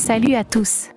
Salut à tous!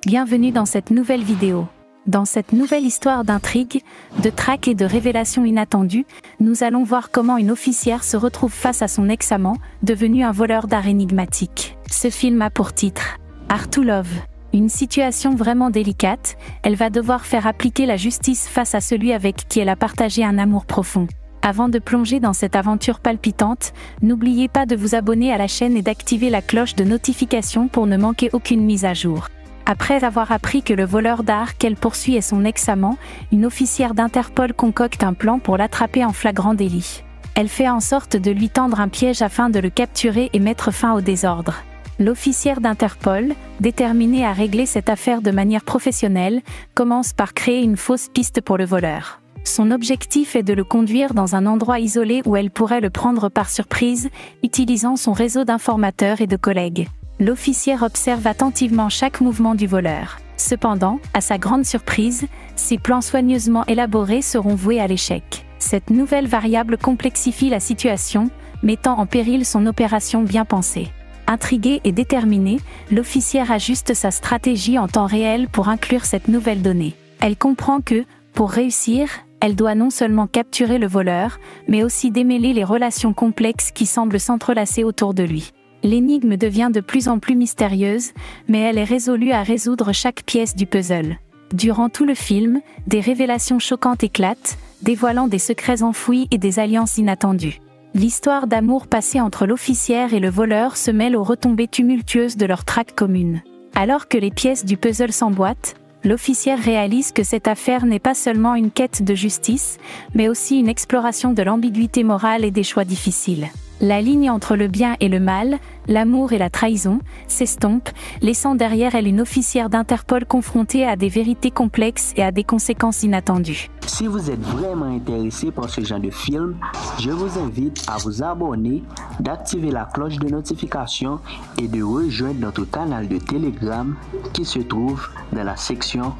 Bienvenue dans cette nouvelle vidéo. Dans cette nouvelle histoire d'intrigue, de traque et de révélations inattendues, nous allons voir comment une officière se retrouve face à son ex-amant, devenu un voleur d'art énigmatique. Ce film a pour titre Art to Love. Une situation vraiment délicate, elle va devoir faire appliquer la justice face à celui avec qui elle a partagé un amour profond. Avant de plonger dans cette aventure palpitante, n'oubliez pas de vous abonner à la chaîne et d'activer la cloche de notification pour ne manquer aucune mise à jour. Après avoir appris que le voleur d'art qu'elle poursuit est son ex-amant, une officière d'Interpol concocte un plan pour l'attraper en flagrant délit. Elle fait en sorte de lui tendre un piège afin de le capturer et mettre fin au désordre. L'officière d'Interpol, déterminée à régler cette affaire de manière professionnelle, commence par créer une fausse piste pour le voleur. Son objectif est de le conduire dans un endroit isolé où elle pourrait le prendre par surprise, utilisant son réseau d'informateurs et de collègues. L'officière observe attentivement chaque mouvement du voleur. Cependant, à sa grande surprise, ses plans soigneusement élaborés seront voués à l'échec. Cette nouvelle variable complexifie la situation, mettant en péril son opération bien pensée. Intriguée et déterminée, l'officière ajuste sa stratégie en temps réel pour inclure cette nouvelle donnée. Elle comprend que, pour réussir, elle doit non seulement capturer le voleur, mais aussi démêler les relations complexes qui semblent s'entrelacer autour de lui. L'énigme devient de plus en plus mystérieuse, mais elle est résolue à résoudre chaque pièce du puzzle. Durant tout le film, des révélations choquantes éclatent, dévoilant des secrets enfouis et des alliances inattendues. L'histoire d'amour passée entre l'officière et le voleur se mêle aux retombées tumultueuses de leur traque commune. Alors que les pièces du puzzle s'emboîtent, l'officière réalise que cette affaire n'est pas seulement une quête de justice, mais aussi une exploration de l'ambiguïté morale et des choix difficiles. La ligne entre le bien et le mal, l'amour et la trahison, s'estompe, laissant derrière elle une officière d'Interpol confrontée à des vérités complexes et à des conséquences inattendues. Si vous êtes vraiment intéressé par ce genre de film, je vous invite à vous abonner, d'activer la cloche de notification et de rejoindre notre canal de Telegram qui se trouve dans la section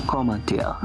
commentaires.